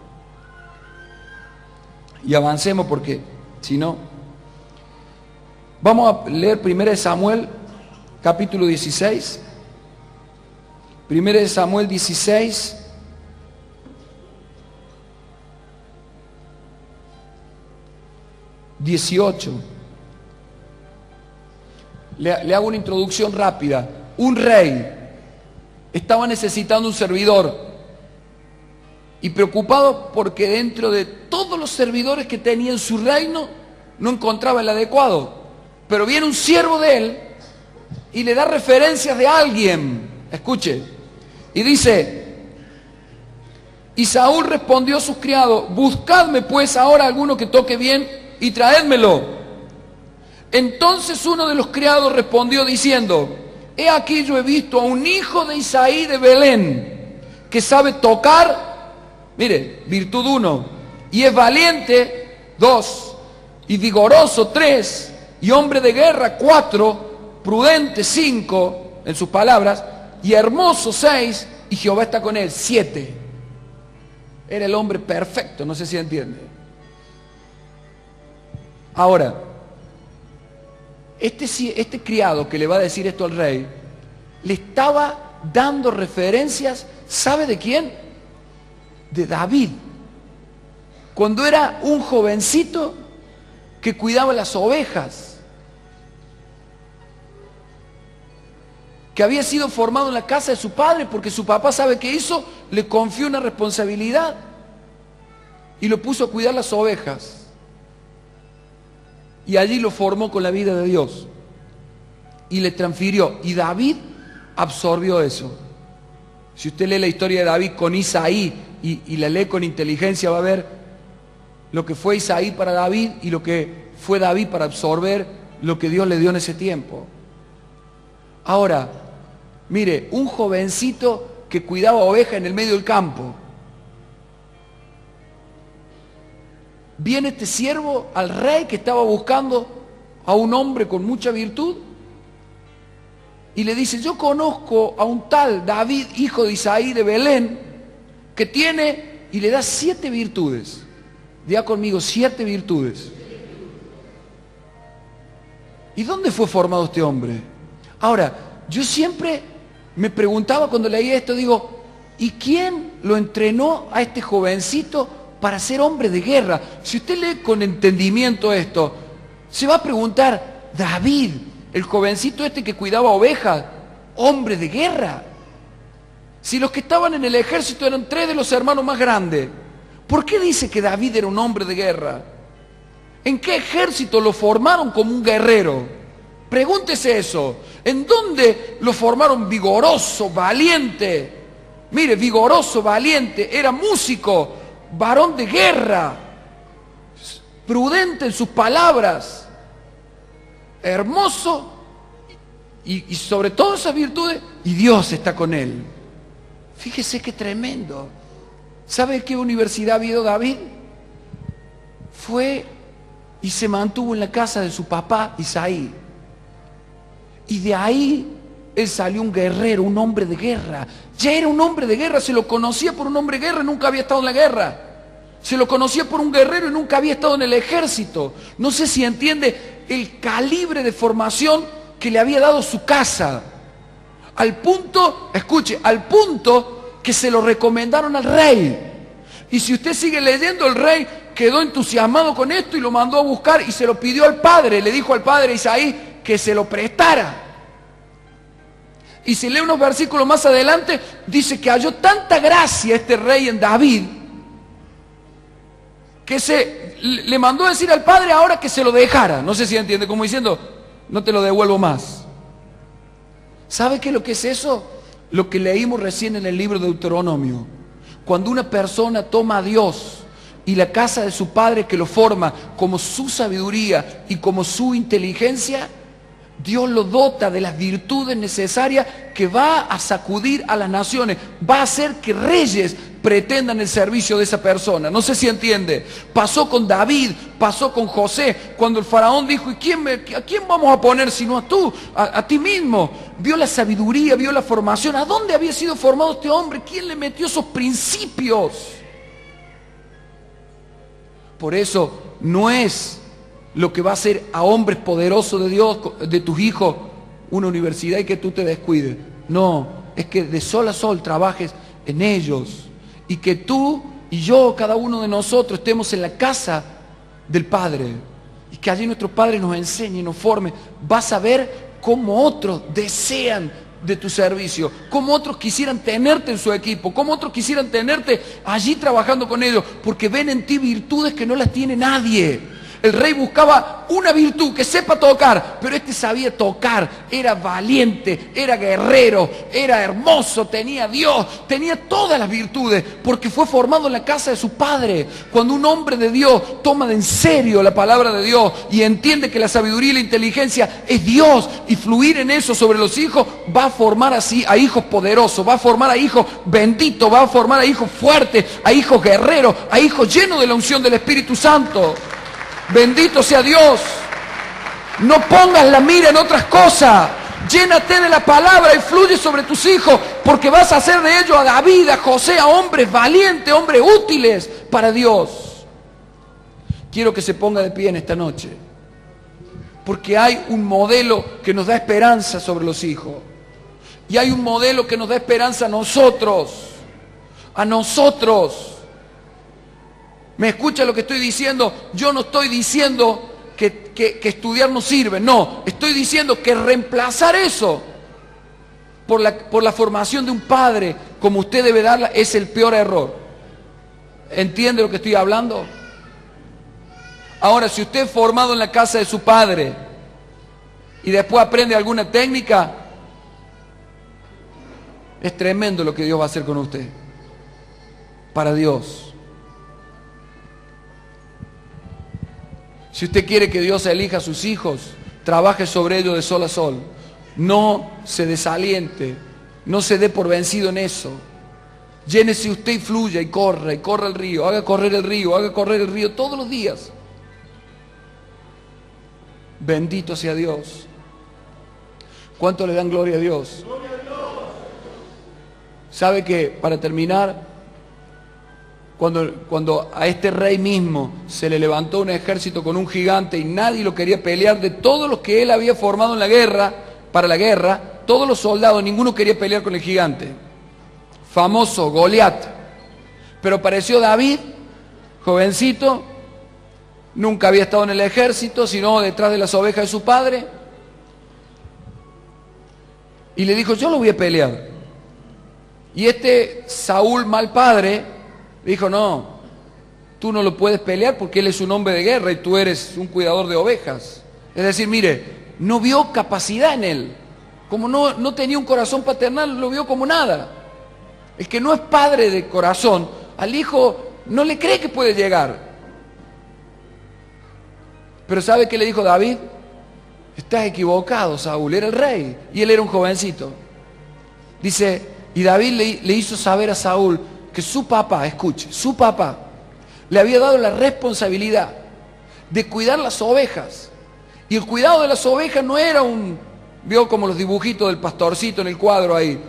Y avancemos, porque si no, vamos a leer 1 Samuel capítulo 16. 1 Samuel 16. Le hago una introducción rápida. Un rey estaba necesitando un servidor y preocupado porque dentro de todos los servidores que tenía en su reino no encontraba el adecuado. Pero viene un siervo de él y le da referencias de alguien. Escuche. Y dice: y Saúl respondió a sus criados: buscadme pues ahora alguno que toque bien y traédmelo. Entonces uno de los criados respondió diciendo: he aquí, yo he visto a un hijo de Isaí de Belén, que sabe tocar, mire, virtud 1, y es valiente 2, y vigoroso 3, y hombre de guerra 4, prudente 5, en sus palabras, y hermoso 6, y Jehová está con él 7. Era el hombre perfecto, no sé si entiende. Ahora, este criado que le va a decir esto al rey, le estaba dando referencias, ¿sabe de quién? De David. Cuando era un jovencito que cuidaba las ovejas, que había sido formado en la casa de su padre, porque su papá, ¿sabe qué hizo? Le confió una responsabilidad y lo puso a cuidar las ovejas. Y allí lo formó con la vida de Dios y le transfirió. Y David absorbió eso. Si usted lee la historia de David con Isaí y la lee con inteligencia, va a ver lo que fue Isaí para David y lo que fue David para absorber lo que Dios le dio en ese tiempo. Ahora, mire, un jovencito que cuidaba ovejas en el medio del campo. Viene este siervo al rey que estaba buscando a un hombre con mucha virtud y le dice: yo conozco a un tal David, hijo de Isaí de Belén, que tiene, y le da 7 virtudes. Diga conmigo, 7 virtudes. ¿Y dónde fue formado este hombre? Ahora, yo siempre me preguntaba cuando leía esto, digo, ¿y quién lo entrenó a este jovencito para ser hombre de guerra? Si usted lee con entendimiento esto, se va a preguntar: David, el jovencito este que cuidaba ovejas, hombre de guerra. Si los que estaban en el ejército eran 3 de los hermanos más grandes, ¿Por qué dice que David era un hombre de guerra? ¿En qué ejército lo formaron como un guerrero? Pregúntese eso. ¿En dónde lo formaron vigoroso, valiente? Mire, vigoroso, valiente, era músico, varón de guerra, prudente en sus palabras, hermoso y sobre todas esas virtudes, y Dios está con él. Fíjese qué tremendo. ¿Sabe qué universidad había ido David? Fue y se mantuvo en la casa de su papá Isaí. Y de ahí él salió un guerrero, un hombre de guerra. Ya era un hombre de guerra, se lo conocía por un hombre de guerra y nunca había estado en la guerra. Se lo conocía por un guerrero y nunca había estado en el ejército. No sé si entiende el calibre de formación que le había dado su casa. Al punto, escuche, al punto que se lo recomendaron al rey. Y si usted sigue leyendo, el rey quedó entusiasmado con esto y lo mandó a buscar y se lo pidió al padre. Le dijo al padre Isaí que se lo prestara. Y si lee unos versículos más adelante, dice que halló tanta gracia este rey en David, que le mandó a decir al padre ahora que se lo dejara. No sé si entiende, como diciendo, no te lo devuelvo más. ¿Sabe qué es lo que es eso? Lo que leímos recién en el libro de Deuteronomio. Cuando una persona toma a Dios y la casa de su padre que lo forma como su sabiduría y como su inteligencia, Dios lo dota de las virtudes necesarias que va a sacudir a las naciones, va a hacer que reyes pretendan el servicio de esa persona. No sé si entiende. Pasó con David, pasó con José, cuando el faraón dijo, ¿y a quién vamos a poner sino a tú, a ti mismo? Vio la sabiduría, vio la formación. ¿A dónde había sido formado este hombre? ¿Quién le metió esos principios? Por eso no es lo que va a hacer a hombres poderosos de Dios, de tus hijos, una universidad y que tú te descuides. No, es que de sol a sol trabajes en ellos y que tú y yo, cada uno de nosotros, estemos en la casa del Padre y que allí nuestro Padre nos enseñe y nos forme. Vas a ver cómo otros desean de tu servicio, cómo otros quisieran tenerte en su equipo, cómo otros quisieran tenerte allí trabajando con ellos, porque ven en ti virtudes que no las tiene nadie. El rey buscaba una virtud, que sepa tocar, pero este sabía tocar, era valiente, era guerrero, era hermoso, tenía Dios, tenía todas las virtudes, porque fue formado en la casa de su padre. Cuando un hombre de Dios toma de en serio la palabra de Dios y entiende que la sabiduría y la inteligencia es Dios, y fluir en eso sobre los hijos, va a formar así a hijos poderosos, va a formar a hijos benditos, va a formar a hijos fuertes, a hijos guerreros, a hijos llenos de la unción del Espíritu Santo. Bendito sea Dios. No pongas la mira en otras cosas. Llénate de la palabra y fluye sobre tus hijos, porque vas a hacer de ellos a David, a José, a hombres valientes, hombres útiles para Dios. Quiero que se ponga de pie en esta noche, porque hay un modelo que nos da esperanza sobre los hijos. Y hay un modelo que nos da esperanza a nosotros. A nosotros. ¿Me escucha lo que estoy diciendo? Yo no estoy diciendo que estudiar no sirve. No, estoy diciendo que reemplazar eso por la formación de un padre como usted debe darla es el peor error. ¿Entiende lo que estoy hablando? Ahora, si usted es formado en la casa de su padre y después aprende alguna técnica, es tremendo lo que Dios va a hacer con usted. Para Dios. Si usted quiere que Dios elija a sus hijos, trabaje sobre ellos de sol a sol. No se desaliente, no se dé por vencido en eso. Llénese usted y fluya y corra el río, haga correr el río todos los días. Bendito sea Dios. ¿Cuánto le dan gloria a Dios? ¿Sabe que, para terminar, cuando a este rey mismo se le levantó un ejército con un gigante y nadie lo quería pelear, de todos los que él había formado en la guerra, para la guerra, todos los soldados, ninguno quería pelear con el gigante famoso Goliat? Pero apareció David, jovencito, nunca había estado en el ejército, sino detrás de las ovejas de su padre, y le dijo, yo lo voy a pelear. Y este Saúl, mal padre, dijo, no, tú no lo puedes pelear porque él es un hombre de guerra y tú eres un cuidador de ovejas. Es decir, mire, no vio capacidad en él. Como no tenía un corazón paternal, lo vio como nada. El que no es padre de corazón, al hijo no le cree que puede llegar. Pero ¿sabe qué le dijo David? Estás equivocado, Saúl, era el rey y él era un jovencito. Dice, y David le hizo saber a Saúl que su papá, escuche, su papá le había dado la responsabilidad de cuidar las ovejas. Y el cuidado de las ovejas no era vio como los dibujitos del pastorcito en el cuadro ahí,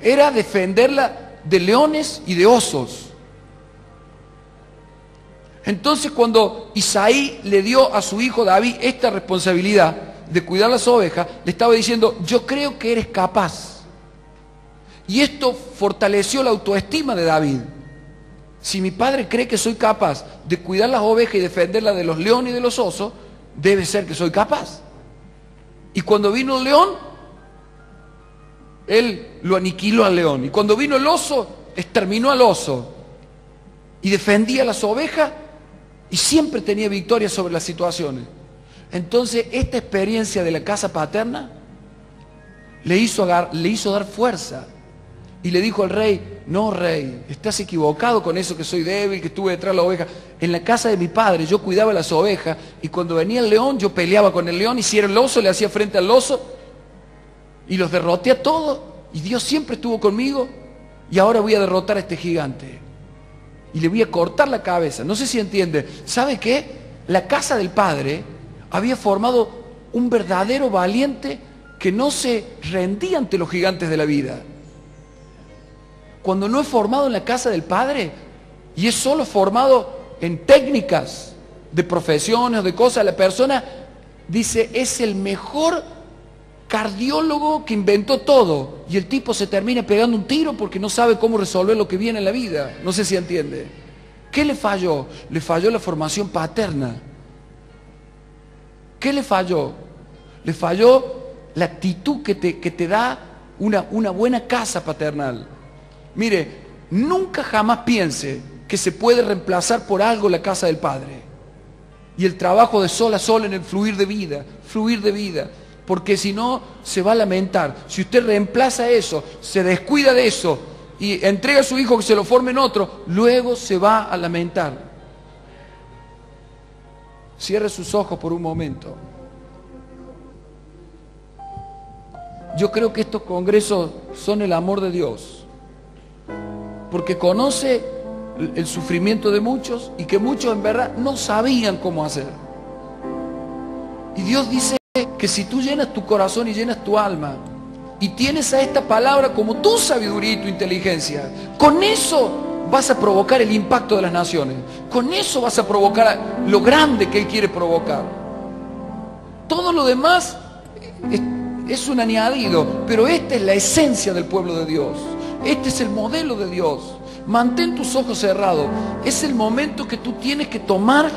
era defenderla de leones y de osos. Entonces cuando Isaí le dio a su hijo David esta responsabilidad de cuidar las ovejas, le estaba diciendo, yo creo que eres capaz. Y esto fortaleció la autoestima de David. Si mi padre cree que soy capaz de cuidar las ovejas y defenderlas de los leones y de los osos, debe ser que soy capaz. Y cuando vino el león, él lo aniquiló al león. Y cuando vino el oso, exterminó al oso. Y defendía las ovejas y siempre tenía victoria sobre las situaciones. Entonces, esta experiencia de la casa paterna le hizo dar fuerza. Y le dijo al rey, no rey, estás equivocado con eso que soy débil, que estuve detrás de la oveja. En la casa de mi padre yo cuidaba las ovejas y cuando venía el león yo peleaba con el león y si era el oso le hacía frente al oso y los derroté a todos y Dios siempre estuvo conmigo y ahora voy a derrotar a este gigante y le voy a cortar la cabeza. No sé si entiende. ¿Sabe qué? La casa del padre había formado un verdadero valiente que no se rendía ante los gigantes de la vida. Cuando no es formado en la casa del padre y es solo formado en técnicas de profesiones o de cosas, la persona dice, es el mejor cardiólogo que inventó todo. Y el tipo se termina pegando un tiro porque no sabe cómo resolver lo que viene en la vida. No sé si entiende. ¿Qué le falló? Le falló la formación paterna. ¿Qué le falló? Le falló la actitud que te da una buena casa paternal. Mire, nunca jamás piense que se puede reemplazar por algo la casa del Padre. Y el trabajo de sol a sol en el fluir de vida. Porque si no, se va a lamentar. Si usted reemplaza eso, se descuida de eso y entrega a su hijo que se lo forme en otro, luego se va a lamentar. Cierre sus ojos por un momento. Yo creo que estos congresos son el amor de Dios. Porque conoce el sufrimiento de muchos y que muchos en verdad no sabían cómo hacer. Y Dios dice que si tú llenas tu corazón y llenas tu alma y tienes a esta palabra como tu sabiduría y tu inteligencia, con eso vas a provocar el impacto de las naciones. Con eso vas a provocar lo grande que Él quiere provocar. Todo lo demás es un añadido, pero esta es la esencia del pueblo de Dios. Este es el modelo de Dios. Mantén tus ojos cerrados. Es el momento que tú tienes que tomar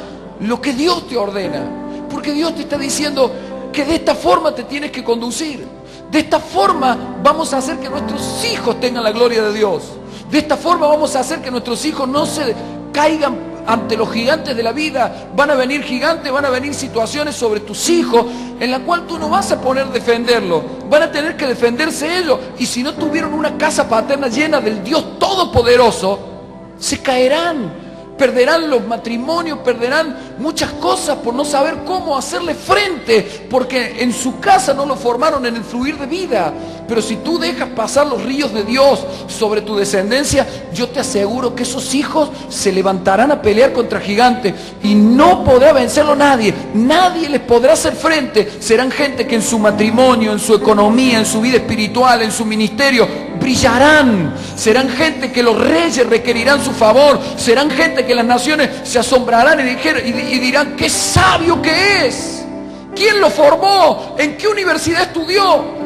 lo que Dios te ordena. Porque Dios te está diciendo que de esta forma te tienes que conducir. De esta forma vamos a hacer que nuestros hijos tengan la gloria de Dios. De esta forma vamos a hacer que nuestros hijos no se caigan ante los gigantes de la vida. Van a venir gigantes, van a venir situaciones sobre tus hijos en la cual tú no vas a poder defenderlo. Van a tener que defenderse ellos. Y si no tuvieron una casa paterna llena del Dios Todopoderoso, se caerán. Perderán los matrimonios, perderán muchas cosas por no saber cómo hacerle frente, porque en su casa no lo formaron en el fluir de vida. Pero si tú dejas pasar los ríos de Dios sobre tu descendencia, yo te aseguro que esos hijos se levantarán a pelear contra gigantes y no podrá vencerlo nadie. Nadie les podrá hacer frente. Serán gente que en su matrimonio, en su economía, en su vida espiritual, en su ministerio, brillarán. Serán gente que los reyes requerirán su favor. Serán gente que las naciones se asombrarán y dirán, qué sabio que es. ¿Quién lo formó? ¿En qué universidad estudió?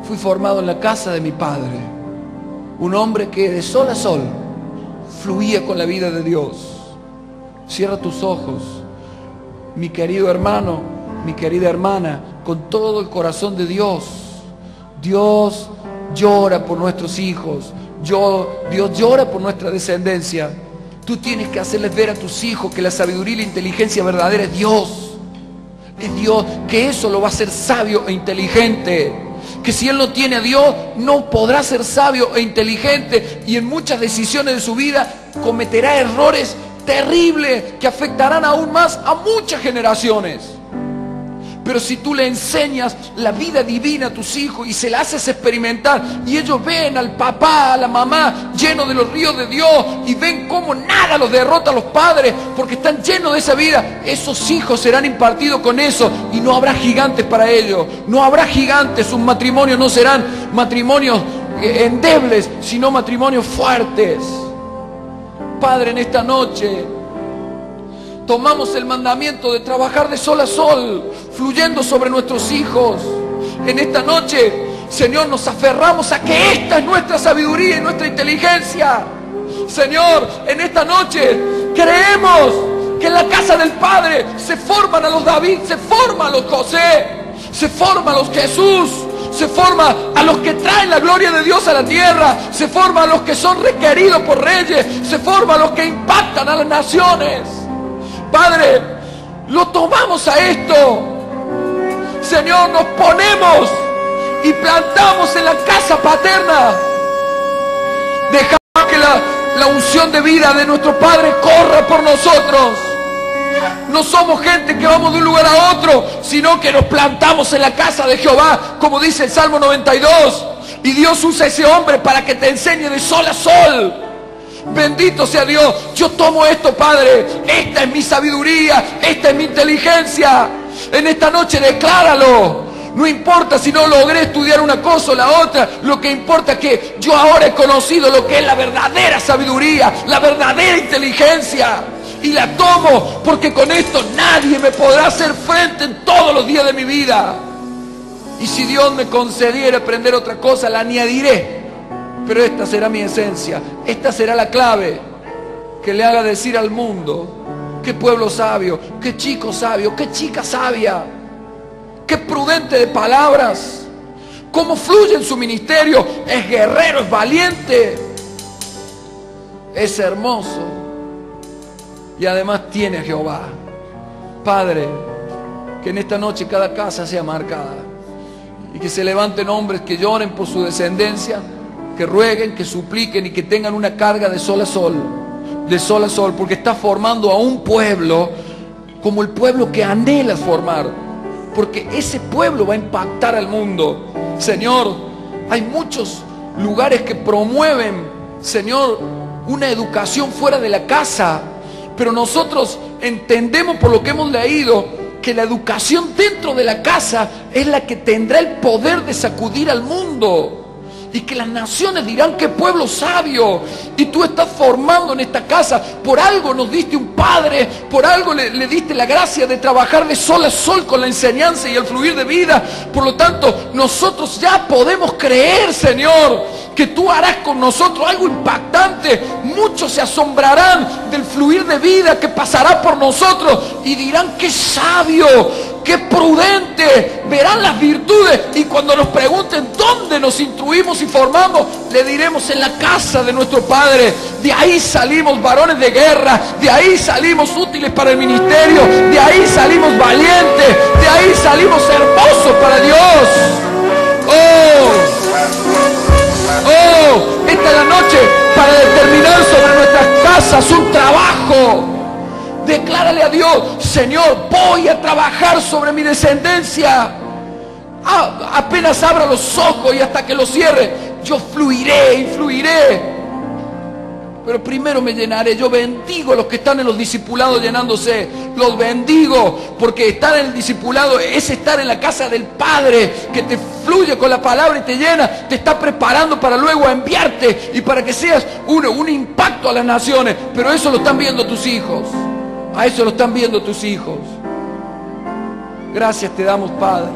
Fui formado en la casa de mi padre, un hombre que de sol a sol fluía con la vida de Dios. Cierra tus ojos, mi querido hermano, mi querida hermana, con todo el corazón de Dios. Dios llora por nuestros hijos, Dios llora por nuestra descendencia. Tú tienes que hacerles ver a tus hijos que la sabiduría y la inteligencia verdadera es Dios. Es Dios, que eso lo va a hacer sabio e inteligente. Que si él no tiene a Dios, no podrá ser sabio e inteligente. Y en muchas decisiones de su vida cometerá errores terribles que afectarán aún más a muchas generaciones. Pero si tú le enseñas la vida divina a tus hijos y se la haces experimentar, y ellos ven al papá, a la mamá llenos de los ríos de Dios, y ven cómo nada los derrota a los padres porque están llenos de esa vida, esos hijos serán impartidos con eso y no habrá gigantes para ellos. No habrá gigantes, sus matrimonios no serán matrimonios endebles, sino matrimonios fuertes. Padre, en esta noche tomamos el mandamiento de trabajar de sol a sol, fluyendo sobre nuestros hijos. En esta noche, Señor, nos aferramos a que esta es nuestra sabiduría y nuestra inteligencia. Señor, en esta noche creemos que en la casa del Padre se forman a los David, se forman a los José, se forman a los Jesús, se forma a los que traen la gloria de Dios a la tierra, se forma a los que son requeridos por reyes, se forma a los que impactan a las naciones. Padre, lo tomamos a esto. Señor, nos ponemos y plantamos en la casa paterna. Dejamos que la unción de vida de nuestro Padre corra por nosotros. No somos gente que vamos de un lugar a otro, sino que nos plantamos en la casa de Jehová, como dice el Salmo 92. Y Dios usa a ese hombre para que te enseñe de sol a sol. Bendito sea Dios. Yo tomo esto, Padre. Esta es mi sabiduría, esta es mi inteligencia. En esta noche decláralo. No importa si no logré estudiar una cosa o la otra. Lo que importa es que yo ahora he conocido lo que es la verdadera sabiduría, la verdadera inteligencia. Y la tomo porque con esto nadie me podrá hacer frente en todos los días de mi vida. Y si Dios me concediera aprender otra cosa, la añadiré. Pero esta será mi esencia, esta será la clave que le haga decir al mundo: qué pueblo sabio, qué chico sabio, qué chica sabia, qué prudente de palabras, cómo fluye en su ministerio, es guerrero, es valiente, es hermoso y además tiene a Jehová. Padre, que en esta noche cada casa sea marcada y que se levanten hombres que lloren por su descendencia, que rueguen, que supliquen y que tengan una carga de sol a sol, de sol a sol, porque está formando a un pueblo como el pueblo que anhelas formar, porque ese pueblo va a impactar al mundo. Señor, hay muchos lugares que promueven, Señor, una educación fuera de la casa, pero nosotros entendemos por lo que hemos leído que la educación dentro de la casa es la que tendrá el poder de sacudir al mundo. Y que las naciones dirán: qué pueblo sabio. Y tú estás formando en esta casa. Por algo nos diste un padre, por algo le diste la gracia de trabajar de sol a sol con la enseñanza y el fluir de vida. Por lo tanto, nosotros ya podemos creer, Señor, que tú harás con nosotros algo impactante. Muchos se asombrarán del fluir de vida que pasará por nosotros y dirán: qué sabio, qué prudente. Verán las virtudes, y cuando nos pregunten dónde nos instruimos y formamos, le diremos: en la casa de nuestro Padre. De ahí salimos varones de guerra, de ahí salimos útiles para el ministerio, de ahí salimos valientes, de ahí salimos hermosos para Dios. Esta es la noche para determinar sobre nuestras casas un trabajo. Declárale a Dios: Señor, voy a trabajar sobre mi descendencia. Apenas abra los ojos y hasta que los cierre, yo fluiré y fluiré. Pero primero me llenaré. Yo bendigo a los que están en los discipulados llenándose. Los bendigo, porque estar en el discipulado es estar en la casa del Padre, que te fluye con la palabra y te llena. Te está preparando para luego enviarte y para que seas un impacto a las naciones. Pero eso lo están viendo tus hijos. A eso lo están viendo tus hijos. Gracias te damos, Padre.